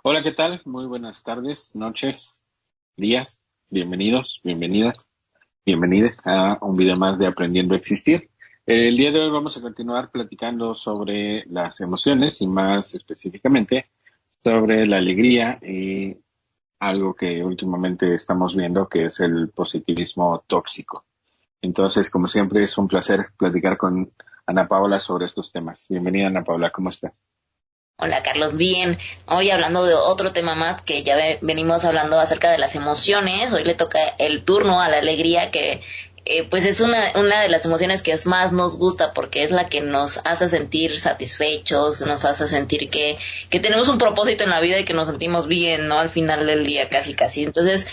Hola, ¿qué tal? Muy buenas tardes, noches, días. Bienvenidos, bienvenidas, bienvenidos a un video más de Aprendiendo a Existir. El día de hoy vamos a continuar platicando sobre las emociones y más específicamente sobre la alegría y algo que últimamente estamos viendo que es el positivismo tóxico. Entonces, como siempre, es un placer platicar con Ana Paula sobre estos temas. Bienvenida, Ana Paula, ¿cómo está? Hola Carlos, bien. Hoy hablando de otro tema más que ya venimos hablando acerca de las emociones. Hoy le toca el turno a la alegría que pues es una de las emociones que más nos gusta porque es la que nos hace sentir satisfechos, nos hace sentir que tenemos un propósito en la vida y que nos sentimos bien, ¿no? Al final del día casi casi. Entonces,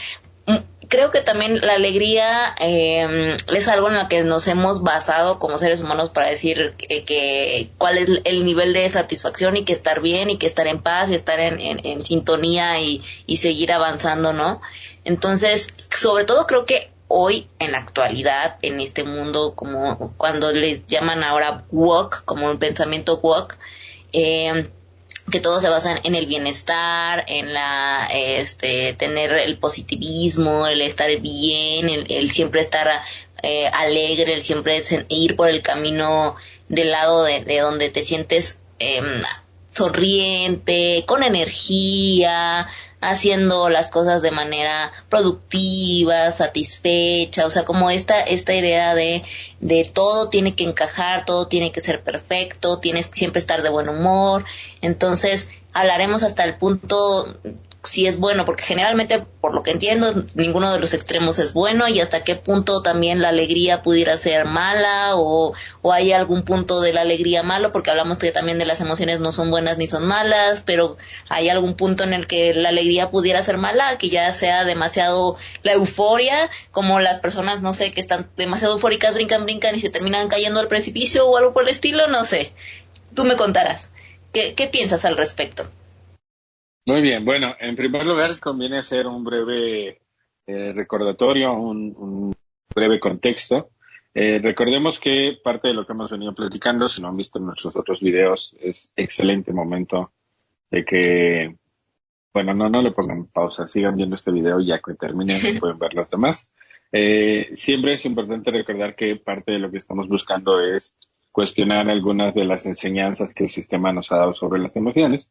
creo que también la alegría es algo en lo que nos hemos basado como seres humanos para decir que cuál es el nivel de satisfacción y que estar bien y que estar en paz y estar en sintonía y seguir avanzando, ¿no? Entonces, sobre todo creo que hoy, en la actualidad, en este mundo, como cuando les llaman ahora woke, como un pensamiento woke, eh, que todo se basa en el bienestar, en la tener el positivismo, el estar bien, el siempre estar alegre, el siempre ir por el camino del lado de donde te sientes sonriente, con energía, haciendo las cosas de manera productiva, satisfecha, o sea, como esta idea de todo tiene que encajar, todo tiene que ser perfecto, tienes que siempre estar de buen humor. Entonces, hablaremos hasta el punto si es bueno, porque generalmente, por lo que entiendo, ninguno de los extremos es bueno, y hasta qué punto también la alegría pudiera ser mala, o hay algún punto de la alegría malo, porque hablamos que también de las emociones no son buenas ni son malas, pero hay algún punto en el que la alegría pudiera ser mala, que ya sea demasiado la euforia, como las personas, no sé, que están demasiado eufóricas, brincan y se terminan cayendo al precipicio o algo por el estilo, no sé. Tú me contarás. ¿Qué piensas al respecto? Muy bien, bueno, en primer lugar conviene hacer un breve recordatorio, un breve contexto. Recordemos que parte de lo que hemos venido platicando, si no han visto nuestros otros videos, es excelente momento de que, bueno, no le pongan pausa, sigan viendo este video y ya que terminen pueden ver los demás. Siempre es importante recordar que parte de lo que estamos buscando es cuestionar algunas de las enseñanzas que el sistema nos ha dado sobre las emociones,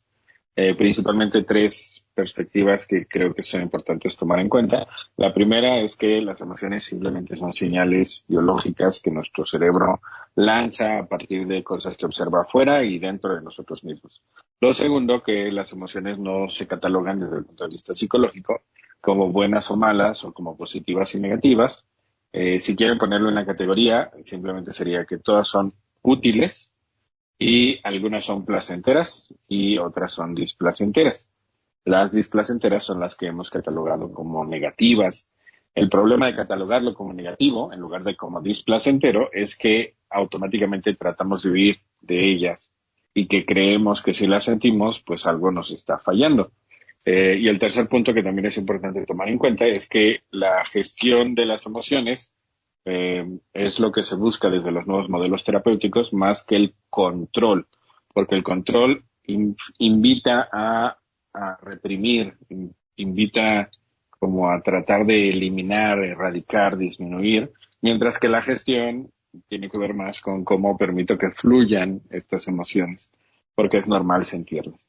principalmente tres perspectivas que creo que son importantes tomar en cuenta. La primera es que las emociones simplemente son señales biológicas que nuestro cerebro lanza a partir de cosas que observa afuera y dentro de nosotros mismos. Lo segundo, que las emociones no se catalogan desde el punto de vista psicológico como buenas o malas o como positivas y negativas. Si quieren ponerlo en la categoría, simplemente sería que todas son útiles y algunas son placenteras y otras son displacenteras. Las displacenteras son las que hemos catalogado como negativas. El problema de catalogarlo como negativo en lugar de como displacentero es que automáticamente tratamos de huir de ellas y que creemos que si las sentimos, pues algo nos está fallando. Y el tercer punto que también es importante tomar en cuenta es que la gestión de las emociones es lo que se busca desde los nuevos modelos terapéuticos más que el control, porque el control invita a reprimir, invita como a tratar de eliminar, erradicar, disminuir, mientras que la gestión tiene que ver más con cómo permito que fluyan estas emociones, porque es normal sentirlas.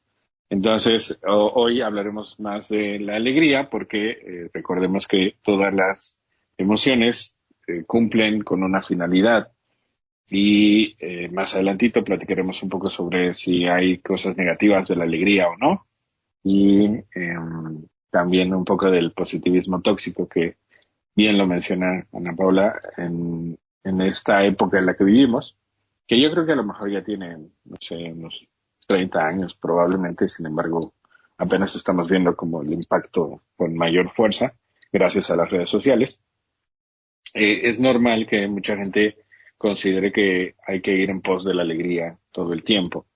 Entonces, hoy hablaremos más de la alegría porque recordemos que todas las emociones cumplen con una finalidad y más adelantito platicaremos un poco sobre si hay cosas negativas de la alegría o no y también un poco del positivismo tóxico que bien lo menciona Ana Paula en esta época en la que vivimos, que yo creo que a lo mejor ya tiene, no sé, unos 30 años probablemente, sin embargo, apenas estamos viendo como el impacto con mayor fuerza gracias a las redes sociales. Es normal que mucha gente considere que hay que ir en pos de la alegría todo el tiempo.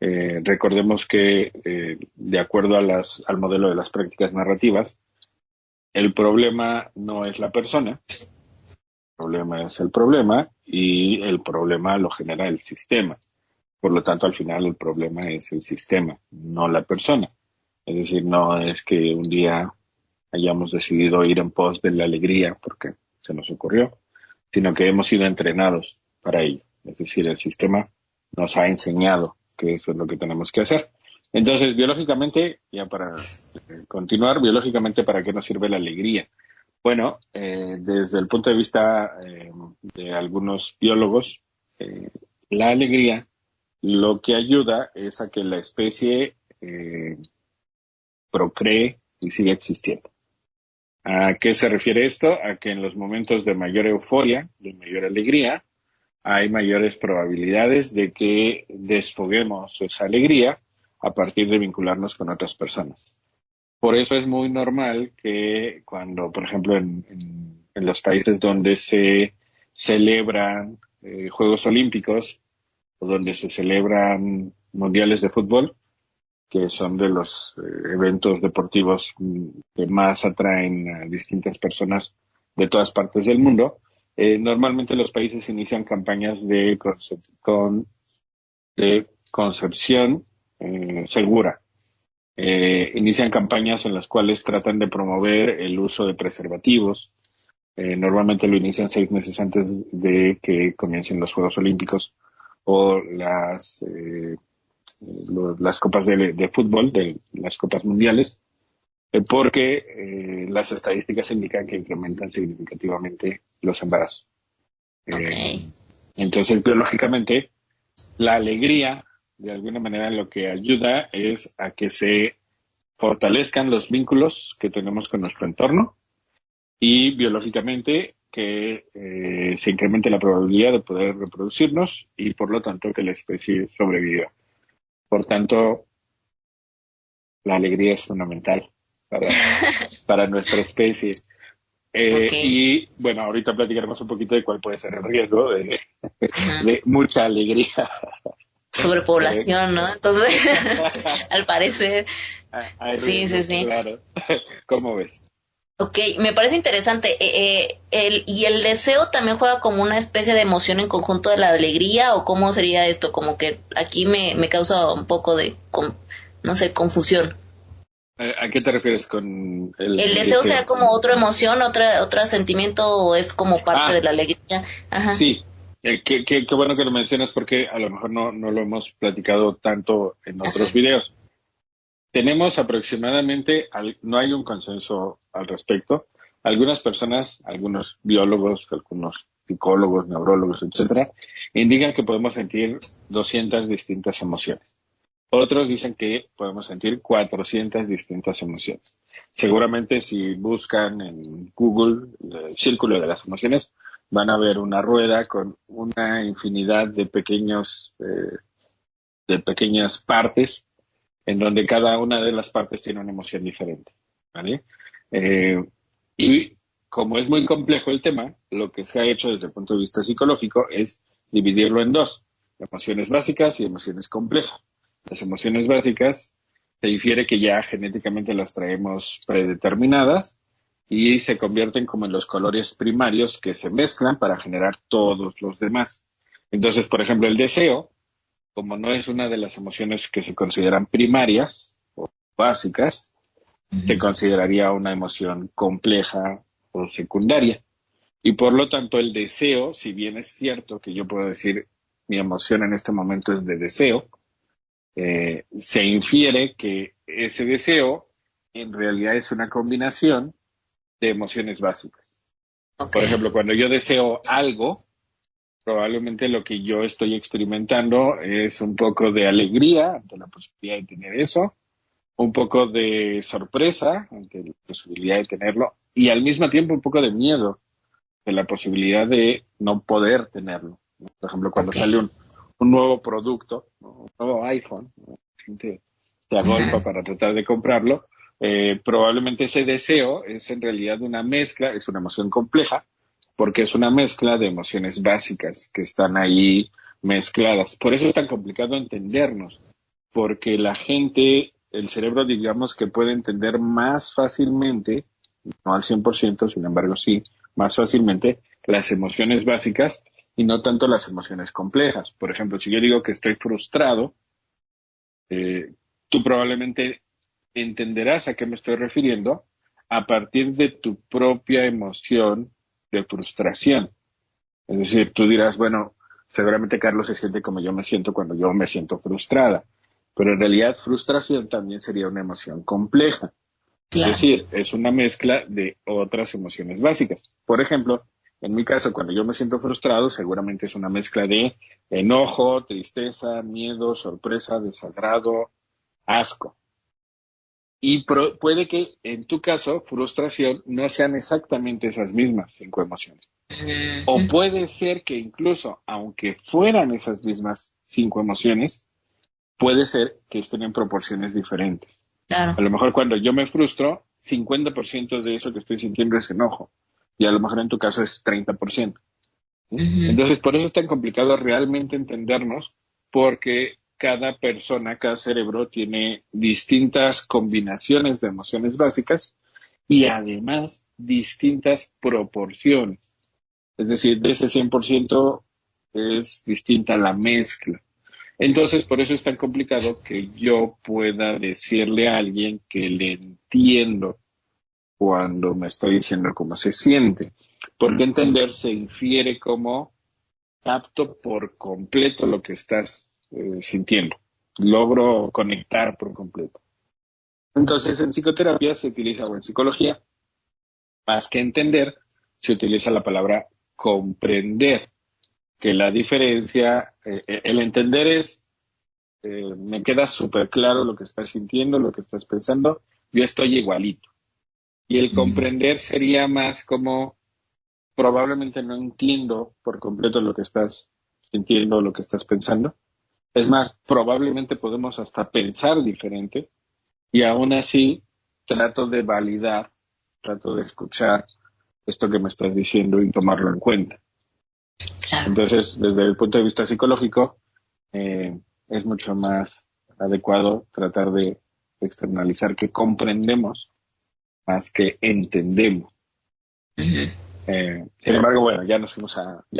Recordemos que, de acuerdo a al modelo de las prácticas narrativas, el problema no es la persona, el problema es el problema y el problema lo genera el sistema. Por lo tanto, al final el problema es el sistema, no la persona. Es decir, no es que un día hayamos decidido ir en pos de la alegría porque se nos ocurrió, sino que hemos sido entrenados para ello. Es decir, el sistema nos ha enseñado que eso es lo que tenemos que hacer. Entonces, biológicamente, ya para continuar, biológicamente, ¿para qué nos sirve la alegría? Bueno, desde el punto de vista de algunos biólogos, la alegría lo que ayuda es a que la especie procree y siga existiendo. ¿A qué se refiere esto? A que en los momentos de mayor euforia, de mayor alegría, hay mayores probabilidades de que desfoguemos esa alegría a partir de vincularnos con otras personas. Por eso es muy normal que cuando, por ejemplo, en los países donde se celebran Juegos Olímpicos o donde se celebran mundiales de fútbol, que son de los eventos deportivos que más atraen a distintas personas de todas partes del mundo, normalmente los países inician campañas de concepción segura. Inician campañas en las cuales tratan de promover el uso de preservativos. Normalmente lo inician 6 meses antes de que comiencen los Juegos Olímpicos o las copas de fútbol, las copas mundiales, porque las estadísticas indican que incrementan significativamente los embarazos. Entonces, biológicamente, la alegría, de alguna manera, lo que ayuda es a que se fortalezcan los vínculos que tenemos con nuestro entorno y biológicamente que se incremente la probabilidad de poder reproducirnos y, por lo tanto, que la especie sobreviva. Por tanto, la alegría es fundamental para nuestra especie. Y bueno, ahorita platicaremos un poquito de cuál puede ser el riesgo de mucha alegría. Sobrepoblación, ¿no? Entonces, al parecer. Sí. Claro. ¿Cómo ves? Ok, me parece interesante. ¿Y el deseo también juega como una especie de emoción en conjunto de la alegría? ¿O cómo sería esto? Como que aquí me causa un poco de, no sé, confusión. ¿A qué te refieres con el deseo? ¿Será como otra emoción, otro sentimiento, o es como parte de la alegría? Ajá. Sí, qué bueno que lo mencionas porque a lo mejor no lo hemos platicado tanto en otros videos. Tenemos aproximadamente, no hay un consenso al respecto. Algunas personas, algunos biólogos, algunos psicólogos, neurólogos, etcétera, indican que podemos sentir 200 distintas emociones. Otros dicen que podemos sentir 400 distintas emociones. Seguramente si buscan en Google el círculo de las emociones, van a ver una rueda con una infinidad de pequeñas partes en donde cada una de las partes tiene una emoción diferente, ¿vale? Y como es muy complejo el tema, lo que se ha hecho desde el punto de vista psicológico es dividirlo en 2, emociones básicas y emociones complejas. Las emociones básicas se infiere que ya genéticamente las traemos predeterminadas y se convierten como en los colores primarios que se mezclan para generar todos los demás. Entonces, por ejemplo, el deseo, como no es una de las emociones que se consideran primarias o básicas, se consideraría una emoción compleja o secundaria. Y por lo tanto, el deseo, si bien es cierto que yo puedo decir mi emoción en este momento es de deseo, se infiere que ese deseo en realidad es una combinación de emociones básicas. Por ejemplo, cuando yo deseo algo, probablemente lo que yo estoy experimentando es un poco de alegría ante la posibilidad de tener eso, un poco de sorpresa ante la posibilidad de tenerlo y al mismo tiempo un poco de miedo de la posibilidad de no poder tenerlo. Por ejemplo, cuando sale un nuevo producto, un nuevo iPhone, la gente se agolpa para tratar de comprarlo, probablemente ese deseo es en realidad una mezcla, es una emoción compleja, porque es una mezcla de emociones básicas que están ahí mezcladas. Por eso es tan complicado entendernos, porque la gente, el cerebro, digamos que puede entender más fácilmente, no al 100%, sin embargo sí, más fácilmente, las emociones básicas y no tanto las emociones complejas. Por ejemplo, si yo digo que estoy frustrado, tú probablemente entenderás a qué me estoy refiriendo a partir de tu propia emoción de frustración. Es decir, tú dirás, bueno, seguramente Carlos se siente como yo me siento cuando yo me siento frustrada, pero en realidad frustración también sería una emoción compleja. Claro. Es decir, es una mezcla de otras emociones básicas. Por ejemplo, en mi caso, cuando yo me siento frustrado, seguramente es una mezcla de enojo, tristeza, miedo, sorpresa, desagrado, asco. Y puede que en tu caso, frustración, no sean exactamente esas mismas 5 emociones. O Ujú. puede ser que incluso, aunque fueran esas mismas 5 emociones, puede ser que estén en proporciones diferentes. A Claro. lo mejor cuando yo me frustro, 50% de eso que estoy sintiendo es enojo. Y a lo mejor en tu caso es 30%. ¿Sí? Ujú. Entonces, por eso es tan complicado realmente entendernos, porque cada persona, cada cerebro tiene distintas combinaciones de emociones básicas y además distintas proporciones. Es decir, de ese 100% es distinta la mezcla. Entonces, por eso es tan complicado que yo pueda decirle a alguien que le entiendo cuando me estoy diciendo cómo se siente. Porque Ok. entender se infiere como capto por completo lo que estás sintiendo. Logro conectar por completo. Entonces, en psicoterapia se utiliza, o en psicología, más que entender, se utiliza la palabra comprender, que la diferencia, el entender es me queda súper claro lo que estás sintiendo, lo que estás pensando, yo estoy igualito. Y el Ujú. comprender sería más como probablemente no entiendo por completo lo que estás sintiendo, lo que estás pensando. Es más, probablemente podemos hasta pensar diferente y aún así trato de validar, trato de escuchar esto que me estás diciendo y tomarlo en cuenta. Claro. Entonces, desde el punto de vista psicológico, es mucho más adecuado tratar de externalizar que comprendemos más que entendemos. Ujú. Sin embargo, bueno, ya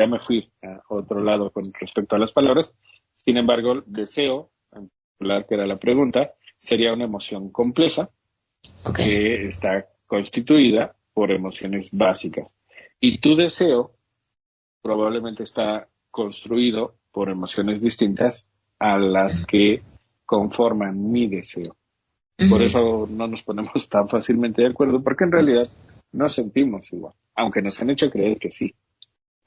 me fui a otro lado con respecto a las palabras. Sin embargo, deseo, en particular, que era la pregunta, sería una emoción compleja Ok. que está constituida por emociones básicas. Y tu deseo probablemente está construido por emociones distintas a las que conforman mi deseo. Por Ujú. eso no nos ponemos tan fácilmente de acuerdo, porque en realidad no sentimos igual, aunque nos han hecho creer que sí.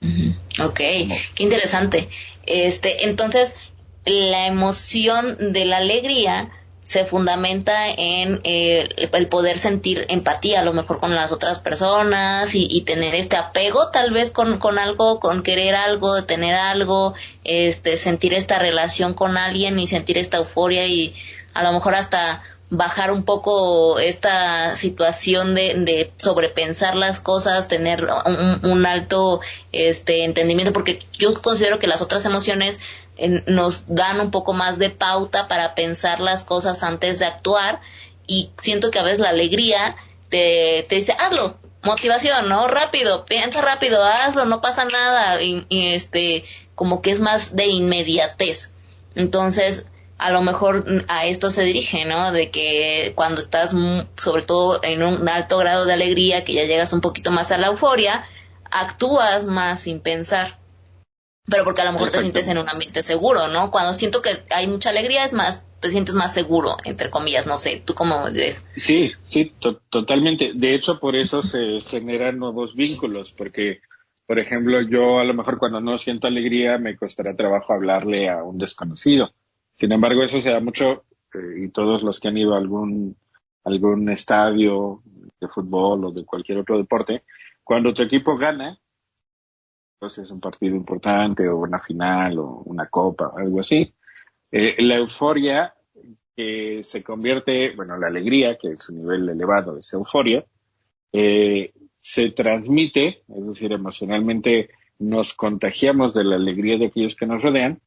Ujú. Ok, Como, qué interesante. Entonces, la emoción de la alegría se fundamenta en el poder sentir empatía a lo mejor con las otras personas y tener este apego tal vez con algo, con querer algo, tener algo, sentir esta relación con alguien y sentir esta euforia y a lo mejor hasta bajar un poco esta situación de sobrepensar las cosas, tener un alto entendimiento, porque yo considero que las otras emociones nos dan un poco más de pauta para pensar las cosas antes de actuar y siento que a veces la alegría te dice, hazlo, motivación, ¿no? Rápido, piensa rápido, hazlo, no pasa nada y como que es más de inmediatez. Entonces, a lo mejor a esto se dirige, ¿no? De que cuando estás sobre todo en un alto grado de alegría, que ya llegas un poquito más a la euforia, actúas más sin pensar, pero porque a lo mejor te sientes en exactamente. un ambiente seguro, ¿no? Cuando siento que hay mucha alegría es más, te sientes más seguro, entre comillas, no sé, ¿tú cómo ves? Sí, sí, totalmente. De hecho, por eso se generan nuevos vínculos, porque, por ejemplo, yo a lo mejor cuando no siento alegría me costará trabajo hablarle a un desconocido. Sin embargo, eso se da mucho, y todos los que han ido a algún estadio de fútbol o de cualquier otro deporte, cuando tu equipo gana, entonces es un partido importante o una final o una copa, algo así, la euforia se convierte, bueno, la alegría, que es su nivel elevado es euforia, se transmite, es decir, emocionalmente nos contagiamos de la alegría de aquellos que nos rodean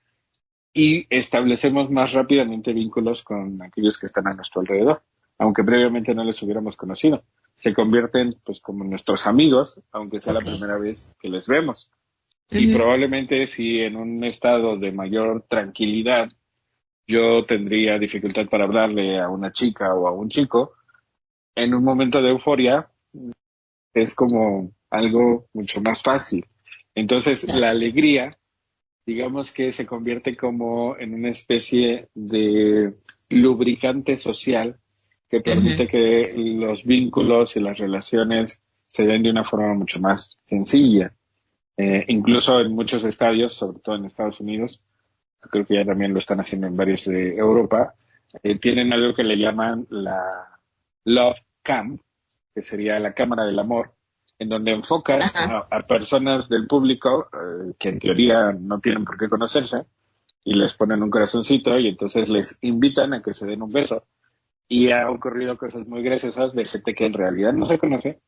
y establecemos más rápidamente vínculos con aquellos que están a nuestro alrededor, aunque previamente no les hubiéramos conocido. Se convierten pues como nuestros amigos, aunque sea la Ok. primera vez que les vemos. Y probablemente si en un estado de mayor tranquilidad yo tendría dificultad para hablarle a una chica o a un chico, en un momento de euforia es como algo mucho más fácil. Entonces, la alegría, digamos que se convierte como en una especie de lubricante social que permite que los vínculos y las relaciones se den de una forma mucho más sencilla. Incluso en muchos estadios, sobre todo en Estados Unidos, creo que ya también lo están haciendo en varios de Europa, tienen algo que le llaman la Love Cam, que sería la cámara del amor, en donde enfocan a personas del público que en teoría no tienen por qué conocerse y les ponen un corazoncito y entonces les invitan a que se den un beso. Y ha ocurrido cosas muy graciosas de gente que en realidad no se conoce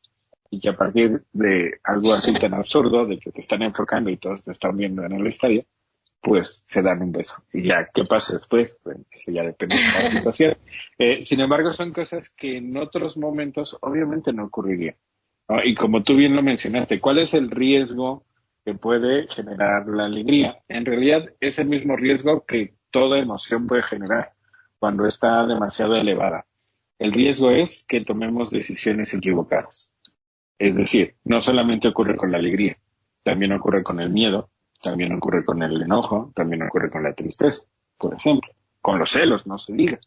y que a partir de algo así tan absurdo, de que te están enfocando y todos te están viendo en el estadio, pues se dan un beso. Y ya, ¿qué pasa después? Pues eso ya depende de la situación. Sin embargo, son cosas que en otros momentos obviamente no ocurrirían, ¿no? Y como tú bien lo mencionaste, ¿cuál es el riesgo que puede generar la alegría? En realidad es el mismo riesgo que toda emoción puede generar cuando está demasiado elevada. El riesgo es que tomemos decisiones equivocadas. Es decir, no solamente ocurre con la alegría, también ocurre con el miedo, también ocurre con el enojo, también ocurre con la tristeza, por ejemplo, con los celos, no se diga.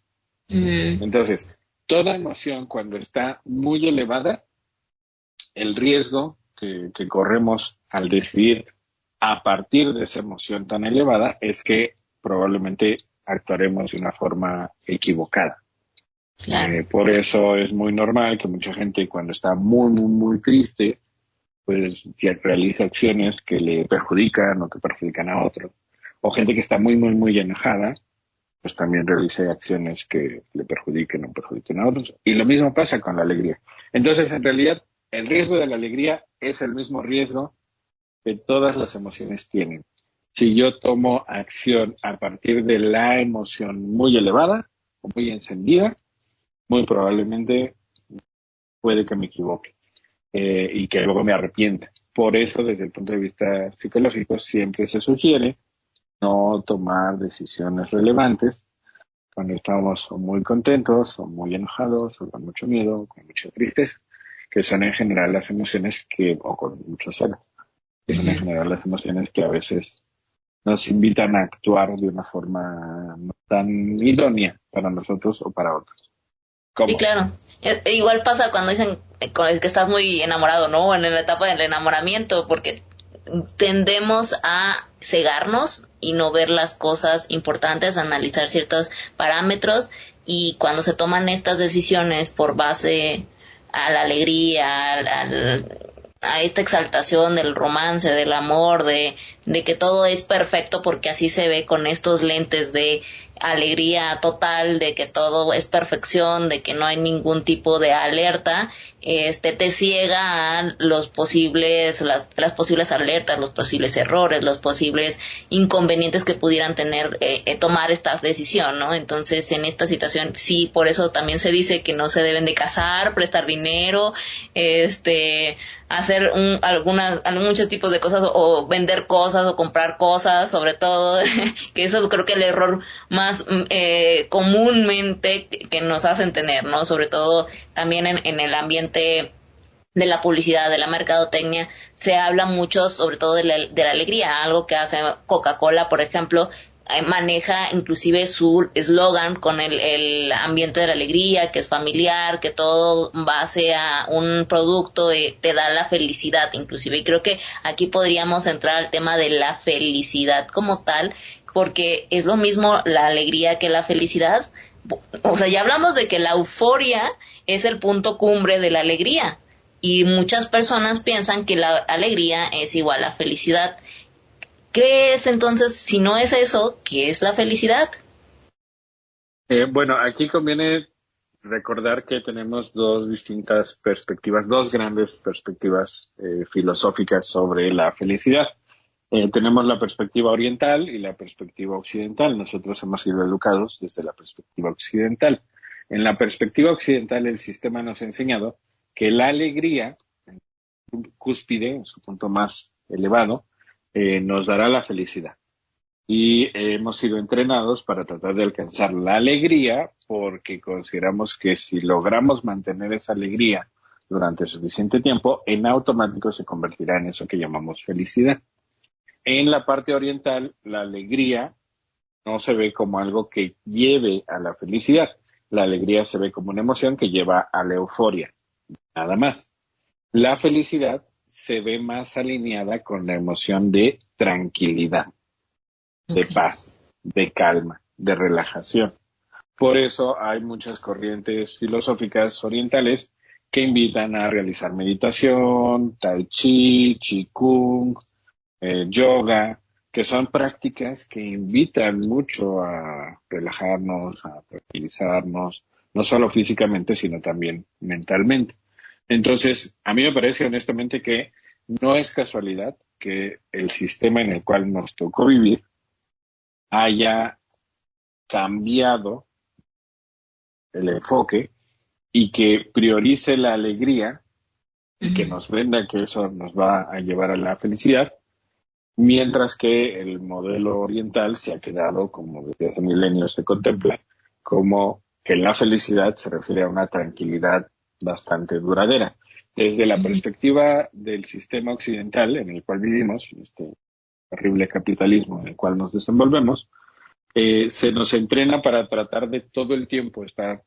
Entonces, toda emoción cuando está muy elevada, el riesgo que corremos al decidir a partir de esa emoción tan elevada es que probablemente actuaremos de una forma equivocada. Claro. Por eso es muy normal que mucha gente cuando está muy, muy, muy triste, pues ya realiza acciones que le perjudican o que perjudican a otros. O gente que está muy, muy, muy enojada, pues también realice acciones que le perjudiquen o perjudiquen a otros. Y lo mismo pasa con la alegría. Entonces, en realidad, el riesgo de la alegría es el mismo riesgo que todas las emociones tienen. Si yo tomo acción a partir de la emoción muy elevada o muy encendida, muy probablemente puede que me equivoque y que luego me arrepienta. Por eso, desde el punto de vista psicológico, siempre se sugiere no tomar decisiones relevantes cuando estamos o muy contentos, o muy enojados, o con mucho miedo, o con mucha tristeza, que son en general las emociones o con mucho celo, que son en general las emociones que a veces nos invitan a actuar de una forma no tan idónea para nosotros o para otros. Sí, claro. Igual pasa cuando dicen con el que estás muy enamorado, ¿no? En la etapa del enamoramiento, porque tendemos a cegarnos y no ver las cosas importantes, analizar ciertos parámetros, y cuando se toman estas decisiones por base a la alegría, a esta exaltación del romance, del amor, de que todo es perfecto porque así se ve con estos lentes de alegría total, de que todo es perfección, de que no hay ningún tipo de alerta, te ciega a los posibles, las posibles alertas, los posibles errores, los posibles inconvenientes que pudieran tener tomar esta decisión, ¿no? Entonces, en esta situación, sí, por eso también se dice que no se deben de casar, prestar dinero, hacer muchos tipos de cosas, o vender cosas, o comprar cosas, sobre todo, que eso creo que el error más comúnmente que nos hacen tener, ¿no? Sobre todo también en el ambiente de la publicidad, de la mercadotecnia, se habla mucho sobre todo de la alegría, algo que hace Coca-Cola, por ejemplo, maneja inclusive su eslogan con el ambiente de la alegría, que es familiar, que todo base a un producto te da la felicidad inclusive, y creo que aquí podríamos entrar al tema de la felicidad como tal, porque es lo mismo la alegría que la felicidad. O sea, ya hablamos de que la euforia es el punto cumbre de la alegría, y muchas personas piensan que la alegría es igual a felicidad. ¿Qué es entonces, si no es eso, qué es la felicidad? Bueno, aquí conviene recordar que tenemos dos distintas perspectivas, dos grandes perspectivas filosóficas sobre la felicidad. Tenemos la perspectiva oriental y la perspectiva occidental. Nosotros hemos sido educados desde la perspectiva occidental. En la perspectiva occidental, el sistema nos ha enseñado que la alegría, en su cúspide, en su punto más elevado, nos dará la felicidad. Y hemos sido entrenados para tratar de alcanzar la alegría porque consideramos que si logramos mantener esa alegría durante suficiente tiempo, en automático se convertirá en eso que llamamos felicidad. En la parte oriental, la alegría no se ve como algo que lleve a la felicidad. La alegría se ve como una emoción que lleva a la euforia, nada más. La felicidad se ve más alineada con la emoción de tranquilidad, de paz, de calma, de relajación. Por eso hay muchas corrientes filosóficas orientales que invitan a realizar meditación, tai chi, qigong, yoga, que son prácticas que invitan mucho a relajarnos, a tranquilizarnos, no solo físicamente, sino también mentalmente. Entonces, a mí me parece honestamente que no es casualidad que el sistema en el cual nos tocó vivir haya cambiado el enfoque y que priorice la alegría y que nos venda que eso nos va a llevar a la felicidad, mientras que el modelo oriental se ha quedado, como desde hace milenios se contempla, como que la felicidad se refiere a una tranquilidad bastante duradera. Desde la perspectiva del sistema occidental en el cual vivimos, este horrible capitalismo en el cual nos desenvolvemos, se nos entrena para tratar de todo el tiempo estar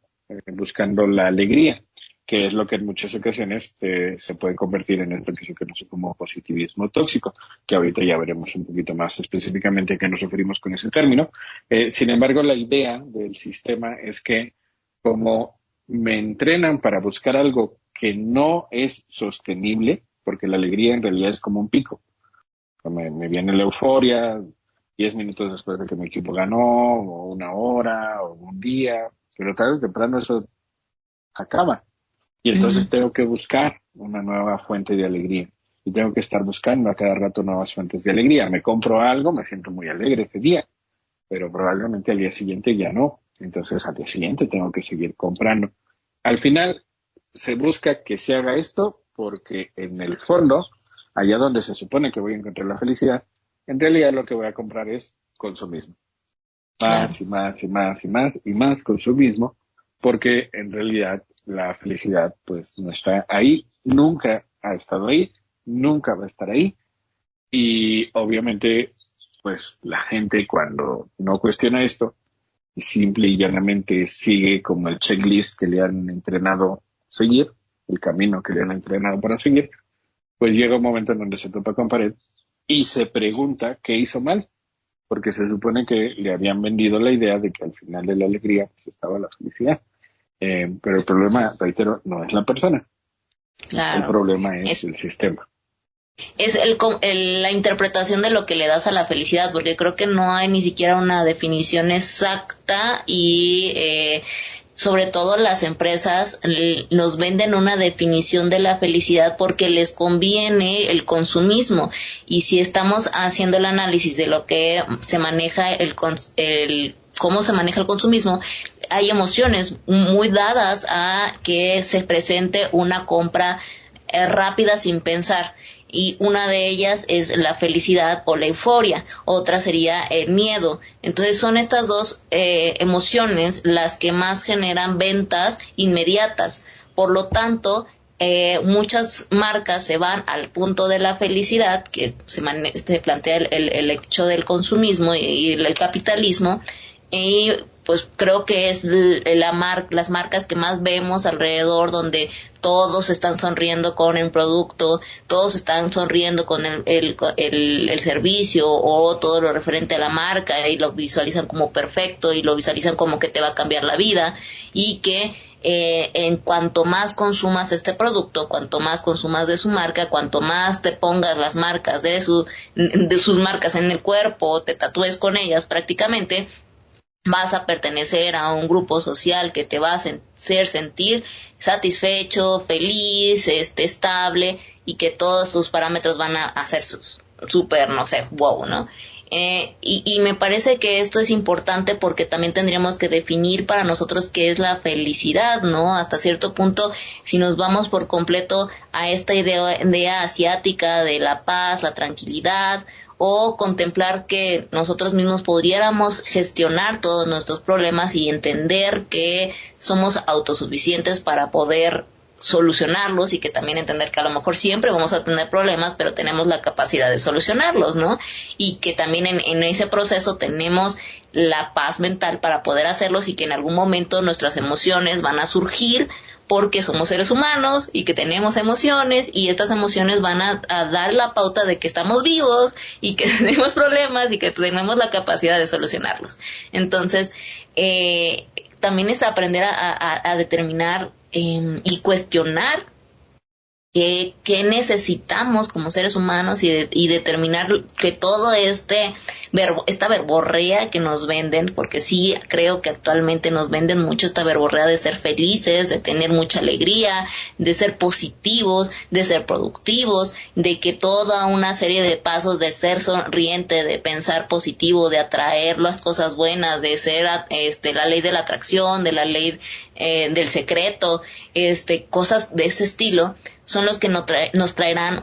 buscando la alegría, que es lo que en muchas ocasiones se puede convertir en esto que se conoce como positivismo tóxico, que ahorita ya veremos un poquito más específicamente a qué nos referimos con ese término. Sin embargo, la idea del sistema es que como me entrenan para buscar algo que no es sostenible, porque la alegría en realidad es como un pico. Me viene la euforia 10 minutos después de que mi equipo ganó, o una hora, o un día, pero tarde o temprano eso acaba. Y entonces tengo que buscar una nueva fuente de alegría. Y tengo que estar buscando a cada rato nuevas fuentes de alegría. Me compro algo, me siento muy alegre ese día, pero probablemente al día siguiente ya no. Entonces al día siguiente tengo que seguir comprando. Al final se busca que se haga esto porque en el fondo, allá donde se supone que voy a encontrar la felicidad, en realidad lo que voy a comprar es consumismo. Más y más y más y más y más consumismo, porque en realidad la felicidad pues no está ahí, nunca ha estado ahí, nunca va a estar ahí. Y obviamente pues la gente cuando no cuestiona esto y simple y llanamente sigue como el checklist que le han entrenado seguir, el camino que le han entrenado para seguir, pues llega un momento en donde se topa con pared y se pregunta qué hizo mal, porque se supone que le habían vendido la idea de que al final de la alegría pues, estaba la felicidad. Pero el problema, reitero, no es la persona. Claro. El problema es el sistema. Es la interpretación de lo que le das a la felicidad, porque creo que no hay ni siquiera una definición exacta y sobre todo las empresas nos venden una definición de la felicidad porque les conviene el consumismo, y si estamos haciendo el análisis de lo que se maneja cómo se maneja el consumismo, hay emociones muy dadas a que se presente una compra rápida sin pensar. Y una de ellas es la felicidad o la euforia, otra sería el miedo. Entonces son estas dos emociones las que más generan ventas inmediatas. Por lo tanto, muchas marcas se van al punto de la felicidad, que se plantea el hecho del consumismo y el capitalismo, y pues creo que es las marcas que más vemos alrededor, donde todos están sonriendo con el producto, todos están sonriendo con el servicio o todo lo referente a la marca, y lo visualizan como perfecto y lo visualizan como que te va a cambiar la vida, y que en cuanto más consumas este producto, cuanto más consumas de su marca, cuanto más te pongas las marcas de sus marcas en el cuerpo, te tatúes con ellas prácticamente, vas a pertenecer a un grupo social que te va a hacer sentir satisfecho, feliz, estable, y que todos tus parámetros van a ser súper, no sé, wow, ¿no? Y me parece que esto es importante porque también tendríamos que definir para nosotros qué es la felicidad, ¿no? Hasta cierto punto, si nos vamos por completo a esta idea asiática de la paz, la tranquilidad, o contemplar que nosotros mismos pudiéramos gestionar todos nuestros problemas y entender que somos autosuficientes para poder solucionarlos, y que también entender que a lo mejor siempre vamos a tener problemas, pero tenemos la capacidad de solucionarlos, ¿no? Y que también en ese proceso tenemos la paz mental para poder hacerlos, y que en algún momento nuestras emociones van a surgir porque somos seres humanos y que tenemos emociones, y estas emociones van a dar la pauta de que estamos vivos y que tenemos problemas y que tenemos la capacidad de solucionarlos. Entonces, también es aprender a determinar y cuestionar qué necesitamos como seres humanos, y determinar que todo esta verborrea que nos venden, porque sí creo que actualmente nos venden mucho esta verborrea de ser felices, de tener mucha alegría, de ser positivos, de ser productivos, de que toda una serie de pasos de ser sonriente, de pensar positivo, de atraer las cosas buenas, de ser la ley de la atracción, de la ley del secreto, cosas de ese estilo, son los que nos traerán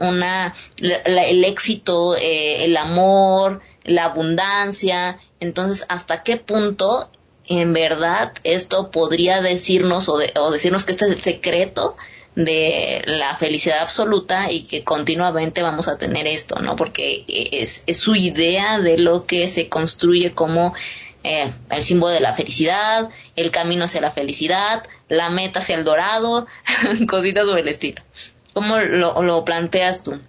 el éxito, el amor, la abundancia. Entonces, ¿hasta qué punto en verdad esto podría decirnos o decirnos que este es el secreto de la felicidad absoluta, y que continuamente vamos a tener esto, ¿no? Porque es su idea de lo que se construye como el símbolo de la felicidad, el camino hacia la felicidad, la meta hacia el dorado, cositas sobre el estilo. ¿Cómo lo planteas tú?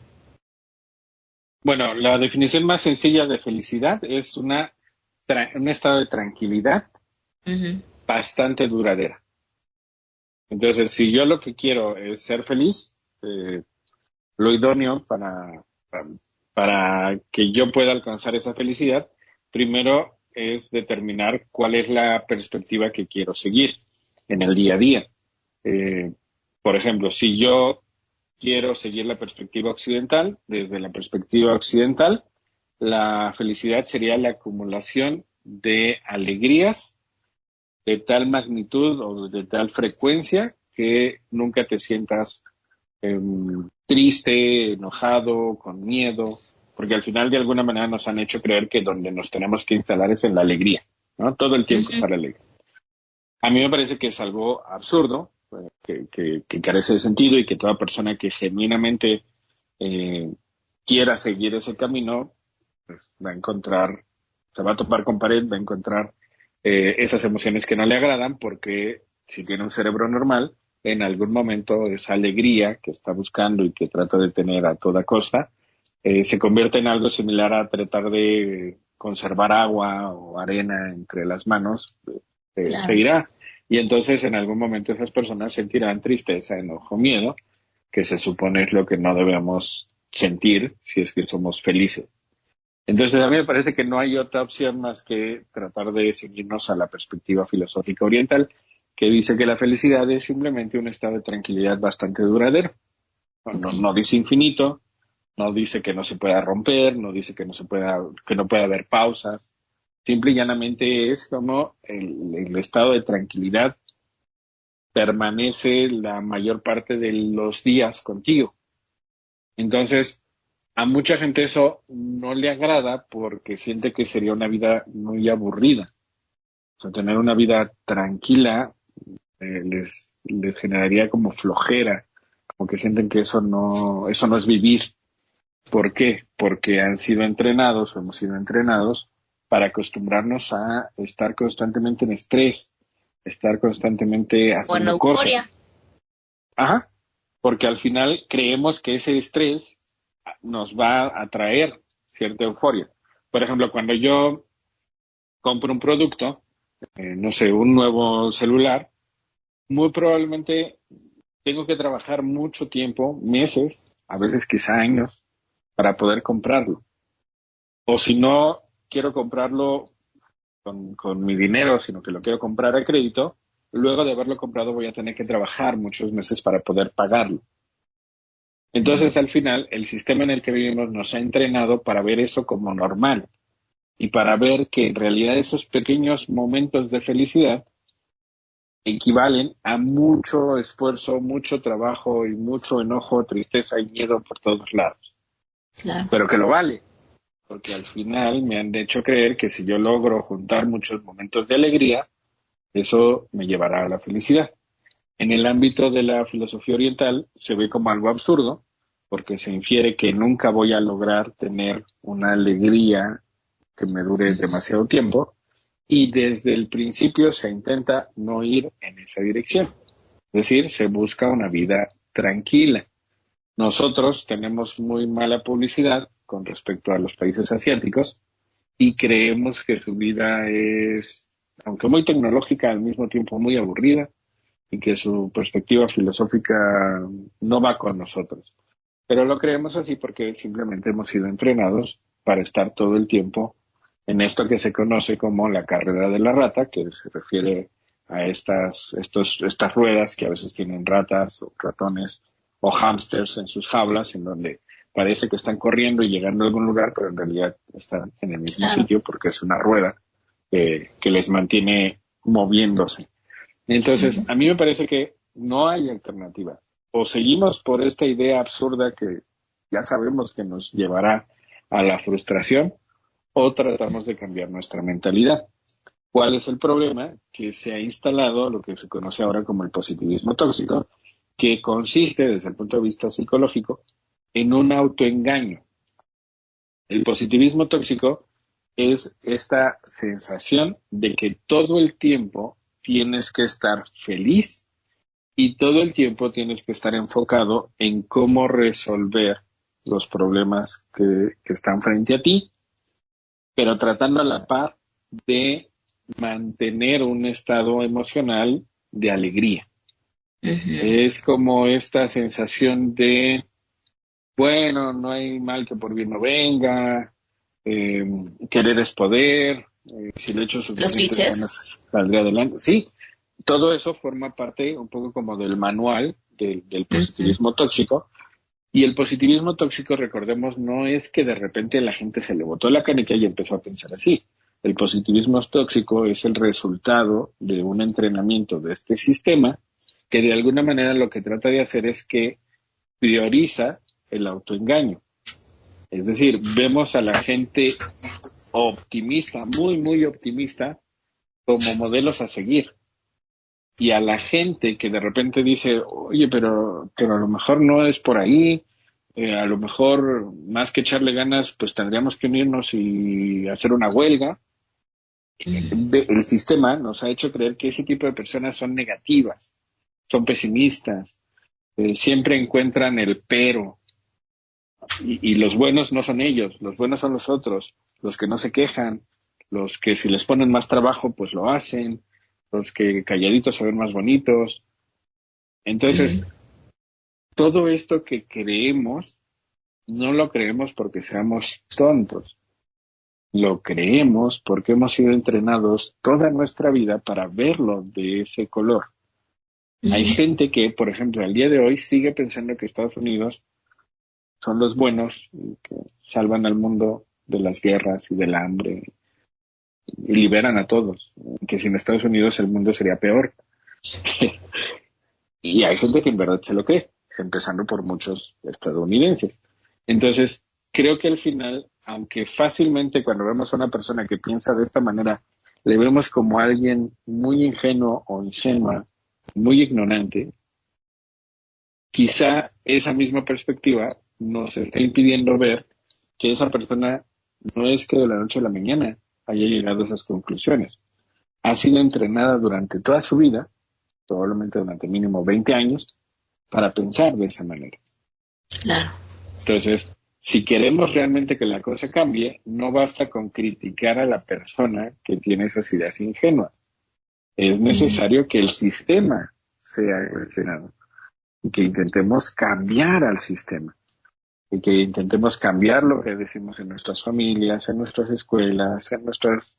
Bueno, la definición más sencilla de felicidad es un estado de tranquilidad Uh-huh. bastante duradera. Entonces, si yo lo que quiero es ser feliz, lo idóneo para que yo pueda alcanzar esa felicidad, primero es determinar cuál es la perspectiva que quiero seguir en el día a día. Por ejemplo, si yo quiero seguir la perspectiva occidental, desde la perspectiva occidental, la felicidad sería la acumulación de alegrías de tal magnitud o de tal frecuencia que nunca te sientas triste, enojado, con miedo, porque al final de alguna manera nos han hecho creer que donde nos tenemos que instalar es en la alegría, ¿no? Todo el tiempo estar alegre. A mí me parece que es algo absurdo, que carece de sentido, y que toda persona que genuinamente quiera seguir ese camino, pues va a encontrar, se va a topar con pared, va a encontrar esas emociones que no le agradan, porque si tiene un cerebro normal, en algún momento esa alegría que está buscando y que trata de tener a toda costa, se convierte en algo similar a tratar de conservar agua o arena entre las manos, Claro. se irá. Y entonces en algún momento esas personas sentirán tristeza, enojo, miedo, que se supone es lo que no debemos sentir si es que somos felices. Entonces a mí me parece que no hay otra opción más que tratar de seguirnos a la perspectiva filosófica oriental, que dice que la felicidad es simplemente un estado de tranquilidad bastante duradero. No dice infinito, no dice que no se pueda romper, no dice que no pueda haber pausas. Simple y llanamente es como el estado de tranquilidad permanece la mayor parte de los días contigo. Entonces, a mucha gente eso no le agrada porque siente que sería una vida muy aburrida. O sea, tener una vida tranquila les generaría como flojera, como que sienten que eso no es vivir. ¿Por qué? Porque han sido entrenados o hemos sido entrenados para acostumbrarnos a estar constantemente en estrés, estar constantemente haciendo cosas. O en euforia. Ajá, porque al final creemos que ese estrés nos va a traer cierta euforia. Por ejemplo, cuando yo compro un producto, no sé, un nuevo celular, muy probablemente tengo que trabajar mucho tiempo, meses, a veces quizá años, para poder comprarlo. O si no quiero comprarlo con mi dinero, sino que lo quiero comprar a crédito, luego de haberlo comprado voy a tener que trabajar muchos meses para poder pagarlo. Entonces, al final, el sistema en el que vivimos nos ha entrenado para ver eso como normal y para ver que en realidad esos pequeños momentos de felicidad equivalen a mucho esfuerzo, mucho trabajo y mucho enojo, tristeza y miedo por todos lados. Claro. Pero que lo vale. porque al final me han hecho creer que si yo logro juntar muchos momentos de alegría, eso me llevará a la felicidad. En el ámbito de la filosofía oriental se ve como algo absurdo, porque se infiere que nunca voy a lograr tener una alegría que me dure demasiado tiempo, y desde el principio se intenta no ir en esa dirección. Es decir, se busca una vida tranquila. Nosotros tenemos muy mala publicidad con respecto a los países asiáticos y creemos que su vida es, aunque muy tecnológica, al mismo tiempo muy aburrida, y que su perspectiva filosófica no va con nosotros. Pero lo creemos así porque simplemente hemos sido entrenados para estar todo el tiempo en esto que se conoce como la carrera de la rata, que se refiere a estas ruedas que a veces tienen ratas o ratones o hámsters en sus jaulas, en donde parece que están corriendo y llegando a algún lugar, pero en realidad están en el mismo sitio porque es una rueda que les mantiene moviéndose. Entonces, a mí me parece que no hay alternativa. O seguimos por esta idea absurda que ya sabemos que nos llevará a la frustración, o tratamos de cambiar nuestra mentalidad. ¿Cuál es el problema? Que se ha instalado lo que se conoce ahora como el positivismo tóxico, que consiste, desde el punto de vista psicológico, en un autoengaño. El positivismo tóxico es esta sensación de que todo el tiempo tienes que estar feliz y todo el tiempo tienes que estar enfocado en cómo resolver los problemas que están frente a ti, pero tratando a la par de mantener un estado emocional de alegría. Es como esta sensación de, bueno, no hay mal que por bien no venga, querer es poder, si le echo suficientes ganas saldré adelante. Sí, todo eso forma parte un poco como del manual del positivismo tóxico. Y el positivismo tóxico, recordemos, no es que de repente la gente se le botó la canica y empezó a pensar así. El positivismo tóxico es el resultado de un entrenamiento de este sistema que de alguna manera lo que trata de hacer es que prioriza el autoengaño. Es decir, vemos a la gente optimista, muy, muy optimista, como modelos a seguir. Y a la gente que de repente dice, oye, pero a lo mejor no es por ahí, a lo mejor más que echarle ganas, pues tendríamos que unirnos y hacer una huelga. El sistema nos ha hecho creer que ese tipo de personas son negativas, son pesimistas, siempre encuentran el pero. Y los buenos no son ellos, los buenos son los otros, los que no se quejan, los que si les ponen más trabajo, pues lo hacen, los que calladitos se ven más bonitos. Entonces, todo esto que creemos, no lo creemos porque seamos tontos. Lo creemos porque hemos sido entrenados toda nuestra vida para verlo de ese color. Hay gente que, por ejemplo, al día de hoy sigue pensando que Estados Unidos son los buenos, que salvan al mundo de las guerras y del hambre y liberan a todos, que sin Estados Unidos el mundo sería peor. Y hay gente que en verdad se lo cree, empezando por muchos estadounidenses. Entonces, creo que al final, aunque fácilmente cuando vemos a una persona que piensa de esta manera, le vemos como alguien muy ingenuo o ingenua, muy ignorante, quizá esa misma perspectiva nos está impidiendo ver que esa persona no es que de la noche a la mañana haya llegado a esas conclusiones. Ha sido entrenada durante toda su vida, probablemente durante mínimo 20 años, para pensar de esa manera. Claro. Entonces, si queremos realmente que la cosa cambie, no basta con criticar a la persona que tiene esas ideas ingenuas. Es necesario que el sistema sea cuestionado y que intentemos cambiar al sistema y que intentemos cambiar lo que decimos en nuestras familias, en nuestras escuelas, en nuestros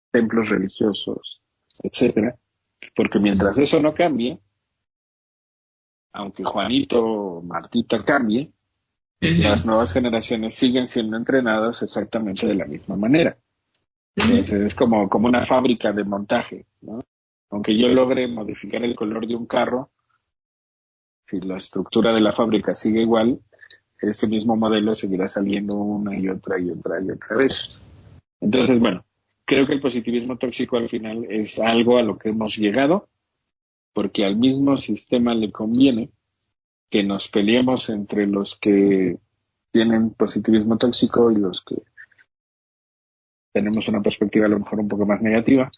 templos religiosos, etcétera, porque mientras eso no cambie, aunque Juanito o Martita cambie, las nuevas generaciones siguen siendo entrenadas exactamente de la misma manera. Entonces, es como una fábrica de montaje, ¿no? Aunque yo logre modificar el color de un carro, si la estructura de la fábrica sigue igual, este mismo modelo seguirá saliendo una y otra y otra y otra vez. Entonces, bueno, creo que el positivismo tóxico al final es algo a lo que hemos llegado, porque al mismo sistema le conviene que nos peleemos entre los que tienen positivismo tóxico y los que tenemos una perspectiva a lo mejor un poco más negativa.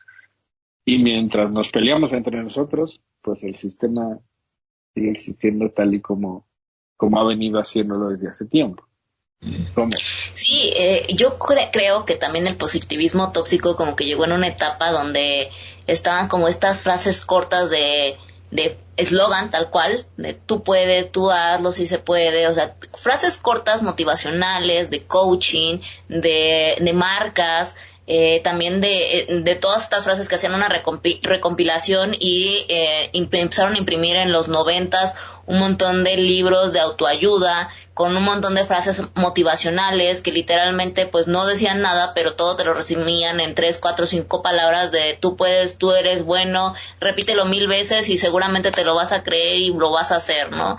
Y mientras nos peleamos entre nosotros, pues el sistema sigue existiendo tal y como ha venido haciéndolo desde hace tiempo. ¿Cómo? Sí, yo creo que también el positivismo tóxico como que llegó en una etapa donde estaban como estas frases cortas de eslogan tal cual, de tú puedes, tú hazlo si se puede, o sea, frases cortas motivacionales, de coaching, de marcas, también de todas estas frases que hacían una recompilación y empezaron a imprimir en los 90s un montón de libros de autoayuda con un montón de frases motivacionales que literalmente pues no decían nada, pero todo te lo resumían en 3, 4, 5 palabras de tú puedes, tú eres bueno, repítelo 1000 veces y seguramente te lo vas a creer y lo vas a hacer, ¿no?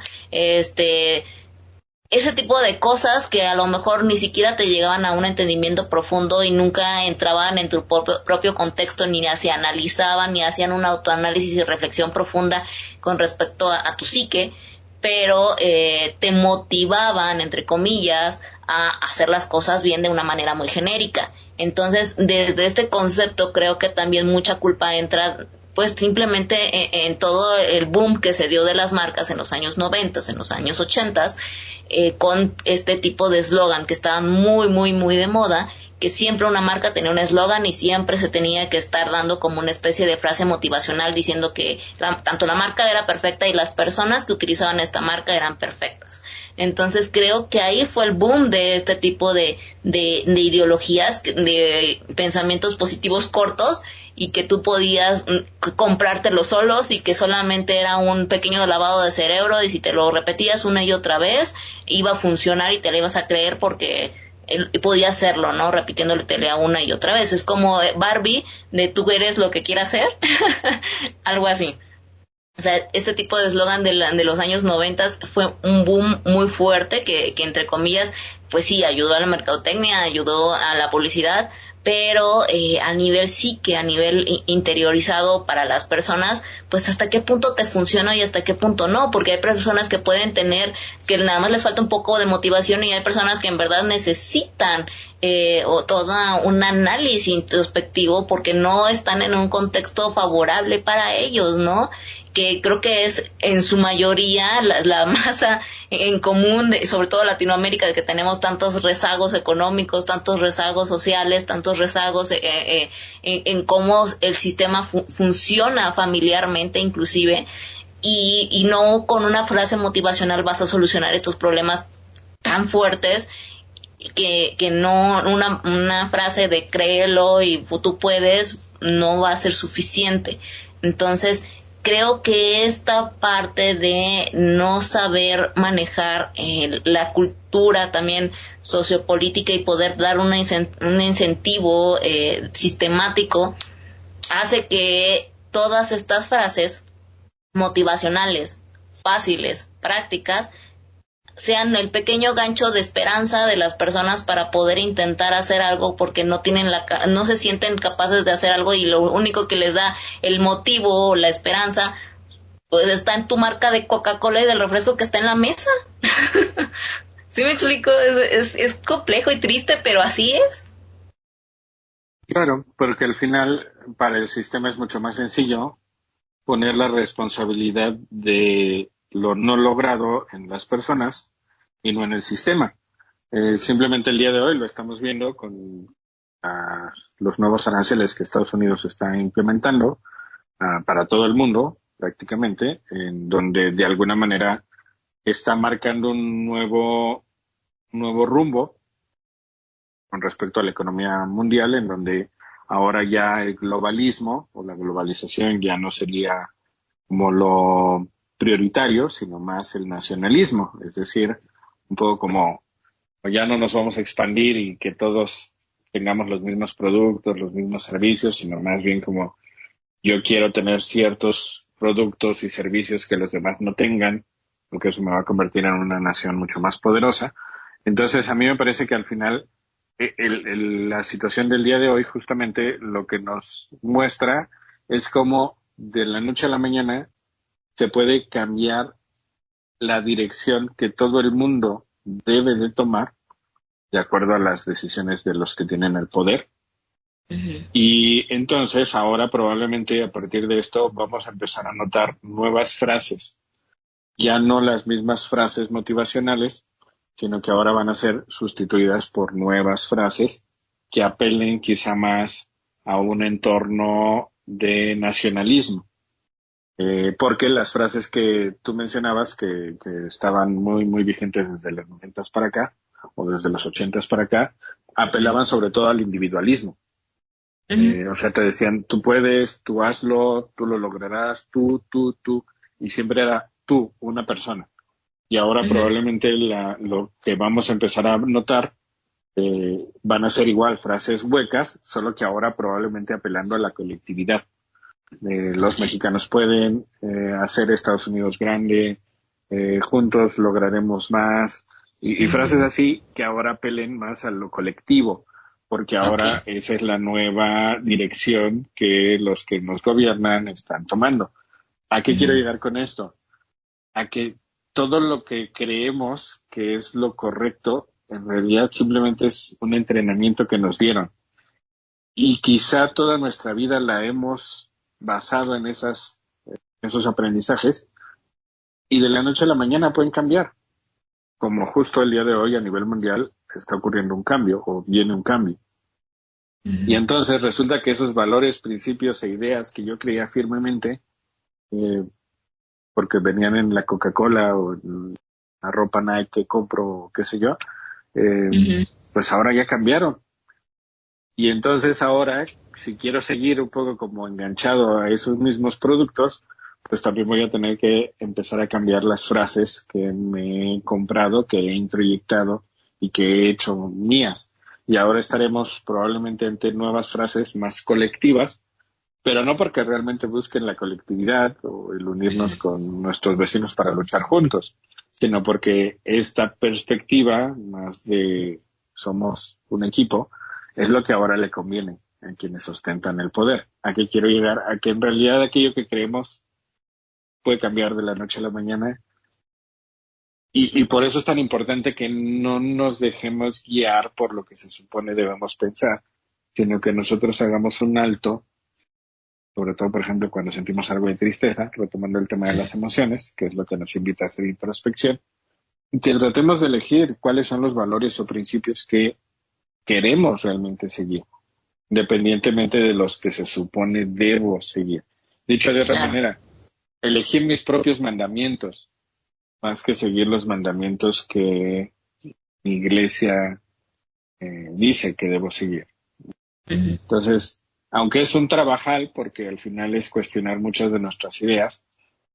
Ese tipo de cosas que a lo mejor ni siquiera te llegaban a un entendimiento profundo y nunca entraban en tu propio contexto, ni se analizaban, ni hacían un autoanálisis y reflexión profunda con respecto a tu psique, pero te motivaban, entre comillas, a hacer las cosas bien de una manera muy genérica. Entonces, desde este concepto creo que también mucha culpa entra pues simplemente en todo el boom que se dio de las marcas en los años 90, en los años 80, con este tipo de eslogan que estaban muy, muy, muy de moda, que siempre una marca tenía un eslogan y siempre se tenía que estar dando como una especie de frase motivacional diciendo que tanto la marca era perfecta y las personas que utilizaban esta marca eran perfectas. Entonces creo que ahí fue el boom de este tipo de ideologías, de pensamientos positivos cortos y que tú podías comprártelo solos y que solamente era un pequeño lavado de cerebro y si te lo repetías una y otra vez iba a funcionar y te lo ibas a creer porque podía hacerlo, ¿no? Repitiéndole a una y otra vez. Es como Barbie de tú eres lo que quieras ser, algo así. O sea, este tipo de eslogan de los años 90 fue un boom muy fuerte que entre comillas, pues sí, ayudó a la mercadotecnia, ayudó a la publicidad, pero a nivel psique, a nivel interiorizado para las personas, pues hasta qué punto te funciona y hasta qué punto no, porque hay personas que pueden tener, que nada más les falta un poco de motivación y hay personas que en verdad necesitan o todo un análisis introspectivo porque no están en un contexto favorable para ellos, ¿no? Que creo que es en su mayoría la masa en común, sobre todo Latinoamérica, de que tenemos tantos rezagos económicos, tantos rezagos sociales, tantos rezagos en cómo el sistema funciona familiarmente inclusive, y no con una frase motivacional vas a solucionar estos problemas tan fuertes que no una frase de créelo y tú puedes no va a ser suficiente. Entonces creo que esta parte de no saber manejar la cultura también sociopolítica y poder dar un incentivo sistemático hace que todas estas frases motivacionales, fáciles, prácticas, sean el pequeño gancho de esperanza de las personas para poder intentar hacer algo porque no se sienten capaces de hacer algo y lo único que les da el motivo o la esperanza pues está en tu marca de Coca-Cola y del refresco que está en la mesa. ¿Sí me explico? Es complejo y triste, pero así es. Claro, porque al final para el sistema es mucho más sencillo poner la responsabilidad de lo no logrado en las personas y no en el sistema. Simplemente el día de hoy lo estamos viendo con los nuevos aranceles que Estados Unidos está implementando para todo el mundo prácticamente, en donde de alguna manera está marcando un nuevo rumbo con respecto a la economía mundial, en donde ahora ya el globalismo o la globalización ya no sería como lo prioritario, sino más el nacionalismo, es decir, un poco como ya no nos vamos a expandir y que todos tengamos los mismos productos, los mismos servicios, sino más bien como yo quiero tener ciertos productos y servicios que los demás no tengan, porque eso me va a convertir en una nación mucho más poderosa. Entonces, a mí me parece que al final la situación del día de hoy justamente lo que nos muestra es cómo de la noche a la mañana se puede cambiar la dirección que todo el mundo debe de tomar de acuerdo a las decisiones de los que tienen el poder. Ujú. Y entonces ahora probablemente a partir de esto vamos a empezar a notar nuevas frases, ya no las mismas frases motivacionales, sino que ahora van a ser sustituidas por nuevas frases que apelen quizá más a un entorno de nacionalismo. Porque las frases que tú mencionabas, que estaban muy, muy vigentes desde los 90 para acá, o desde los 80 para acá, apelaban sobre todo al individualismo. Ujú. O sea, te decían, tú puedes, tú hazlo, tú lo lograrás, tú, y siempre era tú, una persona. Y ahora Ujú. probablemente lo que vamos a empezar a notar van a ser igual frases huecas, solo que ahora probablemente apelando a la colectividad. Los mexicanos pueden hacer Estados Unidos grande, juntos lograremos más, y frases Ujú. así que ahora apelen más a lo colectivo, porque ahora Okay. esa es la nueva dirección que los que nos gobiernan están tomando. ¿A qué quiero Ujú. llegar con esto? A que todo lo que creemos que es lo correcto, en realidad simplemente es un entrenamiento que nos dieron. Y quizá toda nuestra vida la hemos basado en esos aprendizajes y de la noche a la mañana pueden cambiar. Como justo el día de hoy a nivel mundial está ocurriendo un cambio o viene un cambio. Y Ujú. entonces resulta que esos valores, principios e ideas que yo creía firmemente, eh, porque venían en la Coca-Cola o en la ropa Nike que compro, qué sé yo, eh, Ujú. pues ahora ya cambiaron. Y entonces ahora, si quiero seguir un poco como enganchado a esos mismos productos, pues también voy a tener que empezar a cambiar las frases que me he comprado, que he introyectado y que he hecho mías. Y ahora estaremos probablemente ante nuevas frases más colectivas, pero no porque realmente busquen la colectividad o el unirnos con nuestros vecinos para luchar juntos, sino porque esta perspectiva más de somos un equipo es lo que ahora le conviene a quienes ostentan el poder. ¿A qué quiero llegar? A que en realidad aquello que creemos puede cambiar de la noche a la mañana y por eso es tan importante que no nos dejemos guiar por lo que se supone debemos pensar, sino que nosotros hagamos un alto, sobre todo, por ejemplo, cuando sentimos algo de tristeza, retomando el tema de las emociones, que es lo que nos invita a hacer introspección, y que tratemos de elegir cuáles son los valores o principios que queremos realmente seguir, independientemente de los que se supone debo seguir. Dicho de otra Claro. manera, elegir mis propios mandamientos, más que seguir los mandamientos que mi iglesia dice que debo seguir. Ujú. Entonces, aunque es un trabajal, porque al final es cuestionar muchas de nuestras ideas,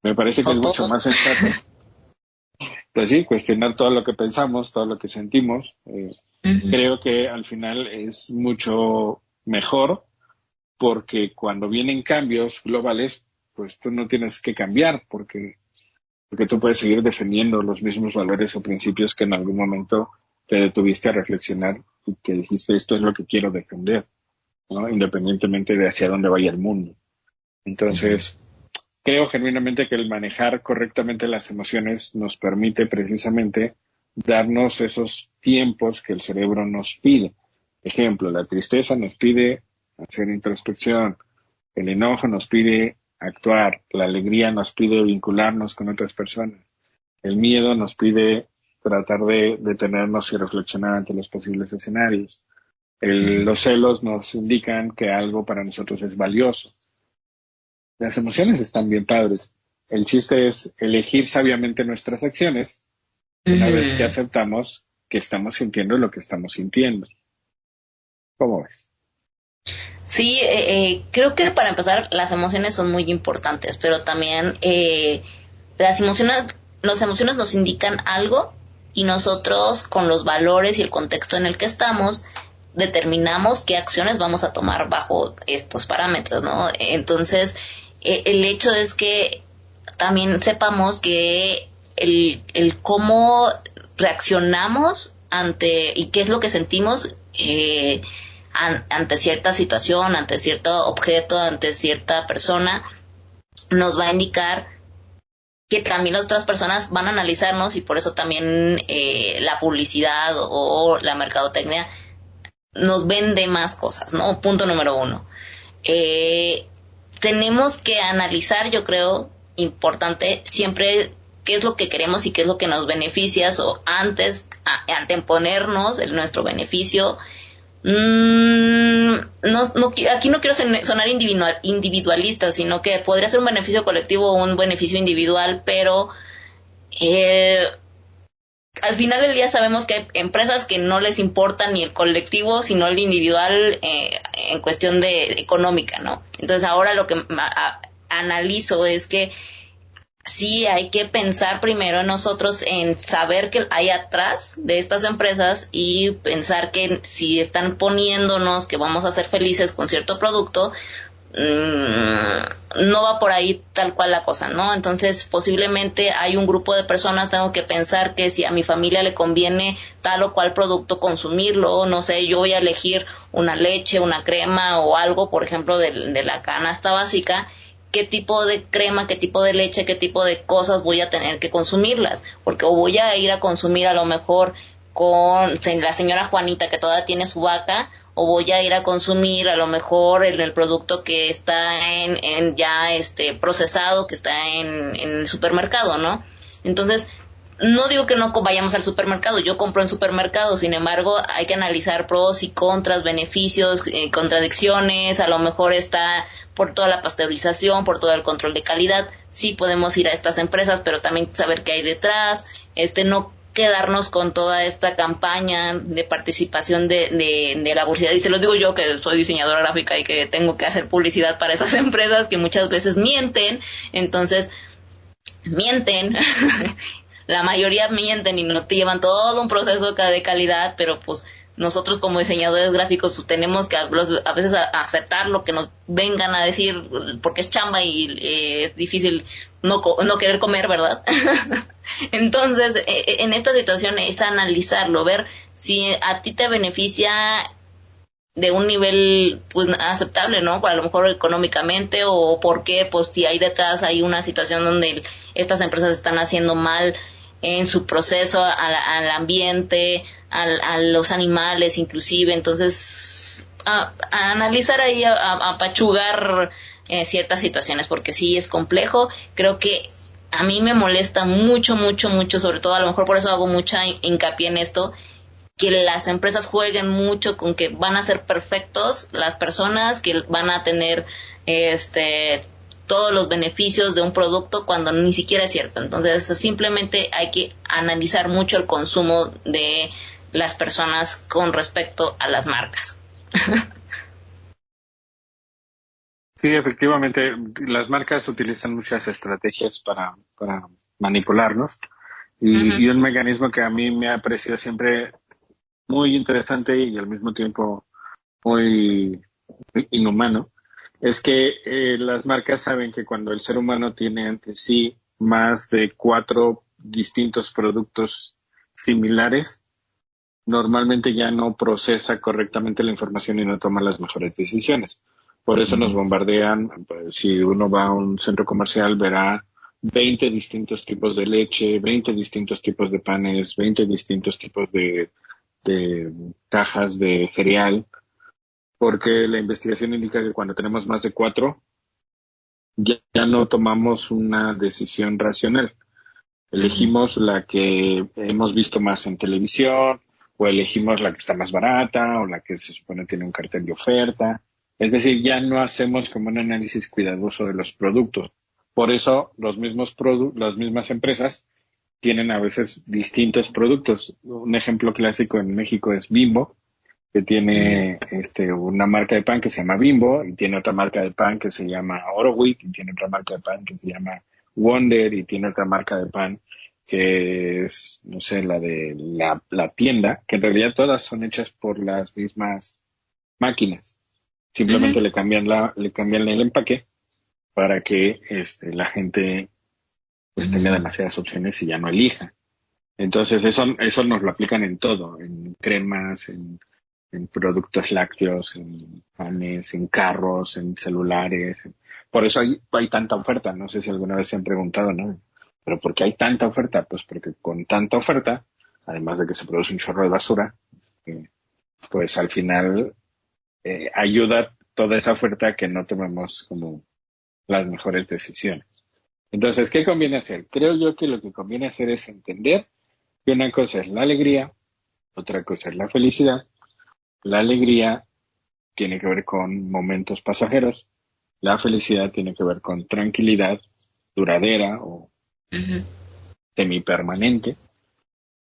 me parece que O es mucho todo. más sensato, pues sí, cuestionar todo lo que pensamos, todo lo que sentimos. Ujú. Creo que al final es mucho mejor porque cuando vienen cambios globales, pues tú no tienes que cambiar porque tú puedes seguir defendiendo los mismos valores o principios que en algún momento te detuviste a reflexionar y que dijiste esto es lo que quiero defender, ¿no? Independientemente de hacia dónde vaya el mundo. Ujú. Entonces, creo genuinamente que el manejar correctamente las emociones nos permite precisamente darnos esos tiempos que el cerebro nos pide. Ejemplo, la tristeza nos pide hacer introspección, el enojo nos pide actuar, la alegría nos pide vincularnos con otras personas, el miedo nos pide tratar de detenernos y reflexionar ante los posibles escenarios. Ujú. Los celos nos indican que algo para nosotros es valioso. Las emociones están bien padres. El chiste es elegir sabiamente nuestras acciones una vez que Ujú. aceptamos que estamos sintiendo lo que estamos sintiendo. ¿Cómo ves? Sí, creo que para empezar las emociones son muy importantes, pero también las emociones nos indican algo y nosotros con los valores y el contexto en el que estamos determinamos qué acciones vamos a tomar bajo estos parámetros, ¿no? Entonces, el hecho es que también sepamos que el cómo reaccionamos ante y qué es lo que sentimos ante cierta situación, ante cierto objeto, ante cierta persona, nos va a indicar que también las otras personas van a analizarnos, y por eso también la publicidad o la mercadotecnia nos vende más cosas, ¿no? Punto número 1. Tenemos que analizar, yo creo, importante, siempre qué es lo que queremos y qué es lo que nos beneficia, o anteponernos nuestro beneficio. Aquí no quiero sonar individualista, sino que podría ser un beneficio colectivo o un beneficio individual, pero al final del día sabemos que hay empresas que no les importa ni el colectivo, sino el individual en cuestión de económica, ¿no? Entonces ahora lo que analizo es que sí hay que pensar primero en nosotros, en saber qué hay atrás de estas empresas, y pensar que si están poniéndonos que vamos a ser felices con cierto producto, no va por ahí tal cual la cosa, ¿no? Entonces posiblemente hay un grupo de personas, tengo que pensar que si a mi familia le conviene tal o cual producto consumirlo, no sé, yo voy a elegir una leche, una crema o algo, por ejemplo, de la canasta básica, qué tipo de crema, qué tipo de leche, qué tipo de cosas voy a tener que consumirlas, porque o voy a ir a consumir a lo mejor con la señora Juanita que todavía tiene su vaca, o voy a ir a consumir a lo mejor el producto que está en ya procesado, que está en el supermercado, ¿no? Entonces, no digo que no vayamos al supermercado, yo compro en supermercado, sin embargo, hay que analizar pros y contras, beneficios, contradicciones, a lo mejor está por toda la pasteurización, por todo el control de calidad, sí podemos ir a estas empresas, pero también saber qué hay detrás, no quedarnos con toda esta campaña de participación de la publicidad. Y se lo digo yo, que soy diseñadora gráfica y que tengo que hacer publicidad para estas empresas que muchas veces mienten. Entonces, mienten, la mayoría mienten y no te llevan todo un proceso de calidad, pero pues nosotros como diseñadores gráficos pues tenemos que a veces aceptar lo que nos vengan a decir, porque es chamba y es difícil no querer comer, ¿verdad? Entonces, en esta situación es analizarlo, ver si a ti te beneficia de un nivel pues aceptable, ¿no? A lo mejor económicamente, o por qué, pues si hay detrás hay una situación donde estas empresas están haciendo mal en su proceso al ambiente, a los animales inclusive. Entonces a analizar ahí, a apachugar ciertas situaciones, porque sí es complejo. Creo que a mí me molesta mucho, sobre todo, a lo mejor por eso hago mucha hincapié en esto, que las empresas jueguen mucho con que van a ser perfectos las personas, que van a tener todos los beneficios de un producto, cuando ni siquiera es cierto. Entonces simplemente hay que analizar mucho el consumo de las personas con respecto a las marcas. Sí, efectivamente, las marcas utilizan muchas estrategias para manipularnos, y un mecanismo que a mí me ha parecido siempre muy interesante y al mismo tiempo muy inhumano, es que las marcas saben que cuando el ser humano tiene ante sí más de 4 distintos productos similares, normalmente ya no procesa correctamente la información y no toma las mejores decisiones. Por eso nos bombardean. Pues, si uno va a un centro comercial, verá 20 distintos tipos de leche, 20 distintos tipos de panes, 20 distintos tipos de cajas de cereal, porque la investigación indica que cuando tenemos más de 4, ya no tomamos una decisión racional. Elegimos la que hemos visto más en televisión, o elegimos la que está más barata, o la que se supone tiene un cartel de oferta. Es decir, ya no hacemos como un análisis cuidadoso de los productos. Por eso las mismas empresas tienen a veces distintos productos. Un ejemplo clásico en México es Bimbo, que tiene una marca de pan que se llama Bimbo, y tiene otra marca de pan que se llama Orowit, y tiene otra marca de pan que se llama Wonder, y tiene otra marca de pan que es, no sé, la de la tienda, que en realidad todas son hechas por las mismas máquinas. Simplemente le cambian el empaque para que la gente pues tenga demasiadas opciones y ya no elija. Entonces eso nos lo aplican en todo, en cremas, en productos lácteos, en panes, en carros, en celulares. Por eso hay tanta oferta. No sé si alguna vez se han preguntado, ¿no? ¿Pero por qué hay tanta oferta? Pues porque con tanta oferta, además de que se produce un chorro de basura, pues al final ayuda toda esa oferta a que no tomemos como las mejores decisiones. Entonces, ¿qué conviene hacer? Creo yo que lo que conviene hacer es entender que una cosa es la alegría, otra cosa es la felicidad. La alegría tiene que ver con momentos pasajeros, la felicidad tiene que ver con tranquilidad duradera o semipermanente,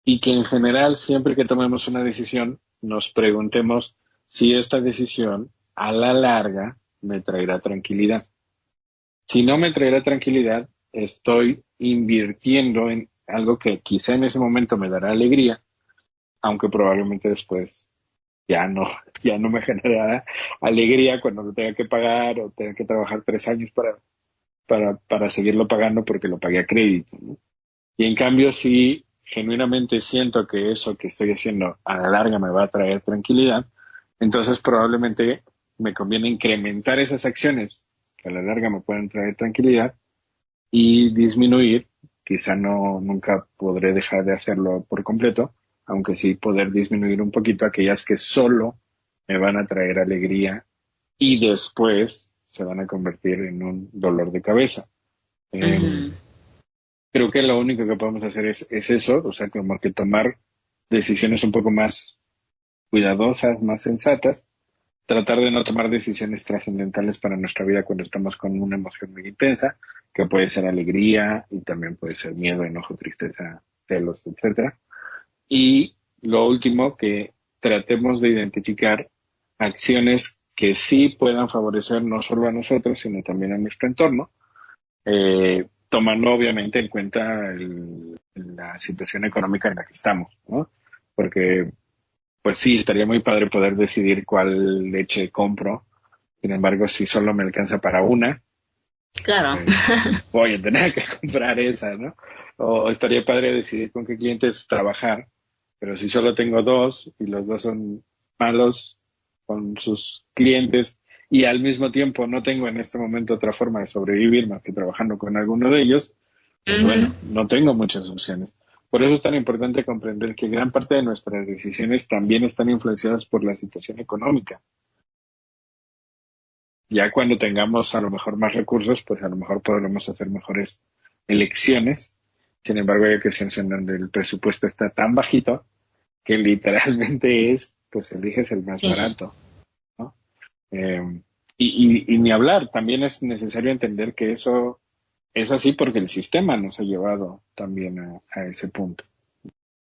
y que en general siempre que tomemos una decisión nos preguntemos si esta decisión a la larga me traerá tranquilidad. Si no me traerá tranquilidad, estoy invirtiendo en algo que quizá en ese momento me dará alegría, aunque probablemente después ya no me generará alegría cuando lo tenga que pagar o tenga que trabajar 3 años para seguirlo pagando porque lo pagué a crédito, ¿no? Y en cambio, si genuinamente siento que eso que estoy haciendo a la larga me va a traer tranquilidad, entonces probablemente me conviene incrementar esas acciones que a la larga me pueden traer tranquilidad y disminuir, quizá nunca podré dejar de hacerlo por completo, aunque sí poder disminuir un poquito aquellas que solo me van a traer alegría y después se van a convertir en un dolor de cabeza. Creo que lo único que podemos hacer es eso, o sea, como que tomar decisiones un poco más cuidadosas, más sensatas, tratar de no tomar decisiones trascendentales para nuestra vida cuando estamos con una emoción muy intensa, que puede ser alegría y también puede ser miedo, enojo, tristeza, celos, etcétera. Y lo último, que tratemos de identificar acciones que sí puedan favorecer no solo a nosotros, sino también a nuestro entorno, tomando obviamente en cuenta la situación económica en la que estamos, ¿no? Porque, pues sí, estaría muy padre poder decidir cuál leche compro. Sin embargo, si solo me alcanza para una, claro, voy a tener que comprar esa, ¿no? O estaría padre decidir con qué clientes trabajar, pero si solo tengo dos y los dos son malos con sus clientes y al mismo tiempo no tengo en este momento otra forma de sobrevivir más que trabajando con alguno de ellos, pues bueno, no tengo muchas opciones. Por eso es tan importante comprender que gran parte de nuestras decisiones también están influenciadas por la situación económica. Ya cuando tengamos a lo mejor más recursos, pues a lo mejor podremos hacer mejores elecciones. Sin embargo, hay ocasiones en donde el presupuesto está tan bajito que literalmente pues eliges el más barato, ¿no? Y ni hablar, también es necesario entender que eso es así porque el sistema nos ha llevado también a ese punto.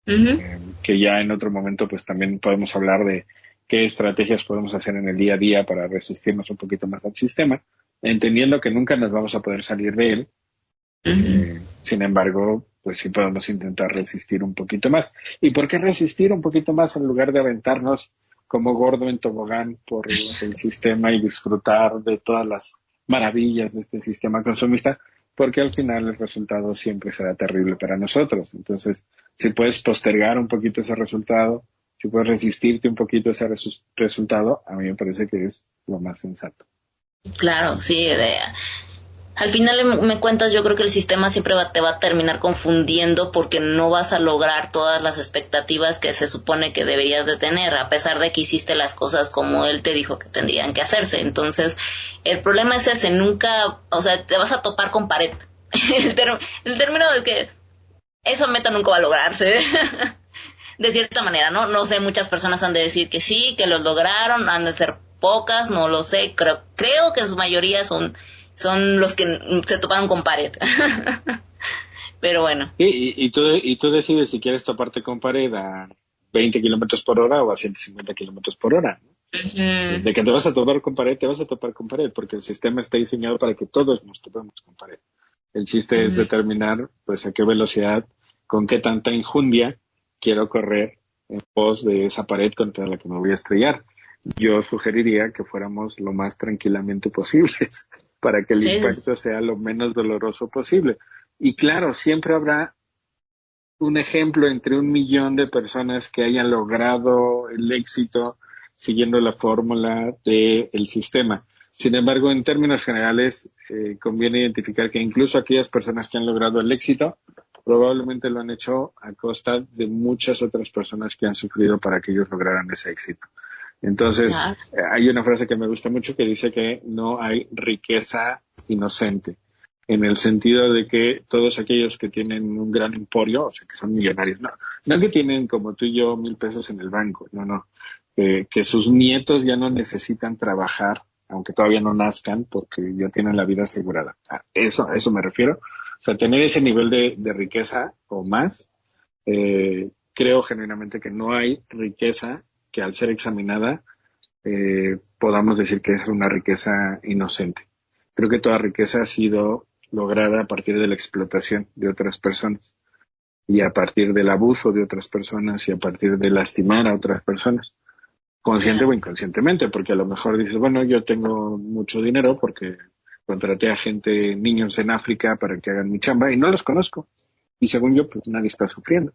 Que ya en otro momento pues también podemos hablar de qué estrategias podemos hacer en el día a día para resistirnos un poquito más al sistema, entendiendo que nunca nos vamos a poder salir de él. Sin embargo, pues sí podemos intentar resistir un poquito más. ¿Y por qué resistir un poquito más en lugar de aventarnos como gordo en tobogán por el sistema y disfrutar de todas las maravillas de este sistema consumista? Porque al final el resultado siempre será terrible para nosotros. Entonces, si puedes postergar un poquito ese resultado, si puedes resistirte un poquito a ese resultado, a mí me parece que es lo más sensato. Claro, sí. Al final me cuentas, yo creo que el sistema siempre te va a terminar confundiendo porque no vas a lograr todas las expectativas que se supone que deberías de tener, a pesar de que hiciste las cosas como él te dijo que tendrían que hacerse. Entonces, el problema es ese, nunca, o sea, te vas a topar con pared. El término es que esa meta nunca va a lograrse. De cierta manera, ¿no? No sé, muchas personas han de decir que sí, que lo lograron, han de ser pocas, no lo sé. Creo que en su mayoría son los que se toparon con pared. Pero bueno. Y tú decides si quieres toparte con pared a 20 kilómetros por hora o a 150 kilómetros por hora, ¿no? De que te vas a topar con pared, te vas a topar con pared, porque el sistema está diseñado para que todos nos topemos con pared. El chiste es determinar, pues, a qué velocidad, con qué tanta enjundia quiero correr en pos de esa pared contra la que me voy a estrellar. Yo sugeriría que fuéramos lo más tranquilamente posibles para que el impacto sea lo menos doloroso posible. Y claro, siempre habrá un ejemplo entre 1 millón de personas que hayan logrado el éxito siguiendo la fórmula del sistema. Sin embargo, en términos generales, conviene identificar que incluso aquellas personas que han logrado el éxito probablemente lo han hecho a costa de muchas otras personas que han sufrido para que ellos lograran ese éxito. Entonces, hay una frase que me gusta mucho que dice que no hay riqueza inocente, en el sentido de que todos aquellos que tienen un gran emporio, o sea, que son millonarios, no que tienen como tú y yo 1,000 pesos en el banco, no, que sus nietos ya no necesitan trabajar, aunque todavía no nazcan, porque ya tienen la vida asegurada. A eso me refiero. O sea, tener ese nivel de riqueza o más, creo genuinamente que no hay riqueza que al ser examinada podamos decir que es una riqueza inocente. Creo que toda riqueza ha sido lograda a partir de la explotación de otras personas y a partir del abuso de otras personas y a partir de lastimar a otras personas, consciente o inconscientemente, porque a lo mejor dices, bueno, yo tengo mucho dinero porque contraté a gente, niños en África para que hagan mi chamba y no los conozco. Y según yo, pues nadie está sufriendo.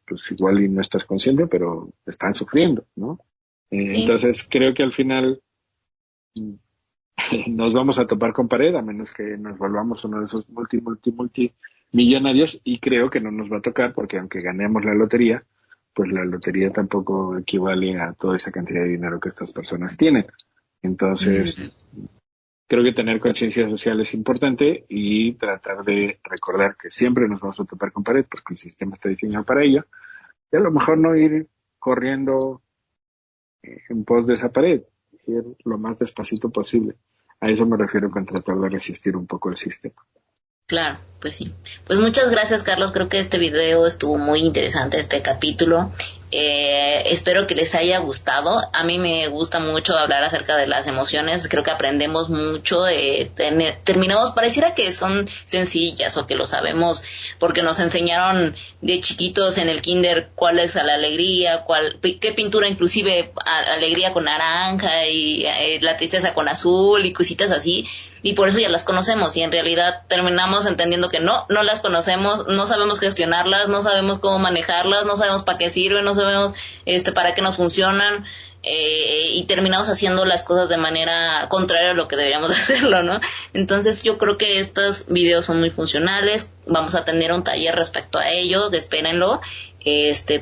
Pues igual y no estás consciente, pero están sufriendo, ¿no? Sí. Entonces creo que al final nos vamos a topar con pared, a menos que nos volvamos uno de esos multimillonarios, y creo que no nos va a tocar porque aunque ganemos la lotería, pues la lotería tampoco equivale a toda esa cantidad de dinero que estas personas tienen. Entonces, creo que tener conciencia social es importante y tratar de recordar que siempre nos vamos a topar con pared porque el sistema está diseñado para ello, y a lo mejor no ir corriendo en pos de esa pared, ir lo más despacito posible. A eso me refiero con tratar de resistir un poco el sistema. Claro, pues sí. Pues muchas gracias, Carlos. Creo que este video estuvo muy interesante, este capítulo. Espero que les haya gustado. A mí me gusta mucho hablar acerca de las emociones. Creo que aprendemos mucho. Terminamos, pareciera que son sencillas o que lo sabemos porque nos enseñaron de chiquitos en el kinder cuál es la alegría, qué pintura, inclusive alegría con naranja y la tristeza con azul y cositas así. Y por eso ya las conocemos, y en realidad terminamos entendiendo que no las conocemos, no sabemos gestionarlas, no sabemos cómo manejarlas, no sabemos para qué sirven, no sabemos para qué nos funcionan, y terminamos haciendo las cosas de manera contraria a lo que deberíamos hacerlo, ¿no? Entonces yo creo que estos videos son muy funcionales. Vamos a tener un taller respecto a ello, espérenlo.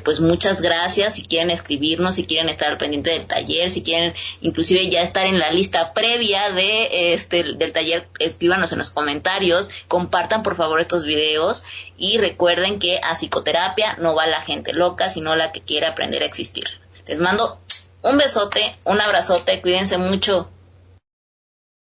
Pues muchas gracias. Si quieren escribirnos, si quieren estar al pendiente del taller, si quieren inclusive ya estar en la lista previa del taller, escríbanos en los comentarios, compartan por favor estos videos y recuerden que a psicoterapia no va la gente loca, sino la que quiere aprender a existir. Les mando un besote, un abrazote, cuídense mucho.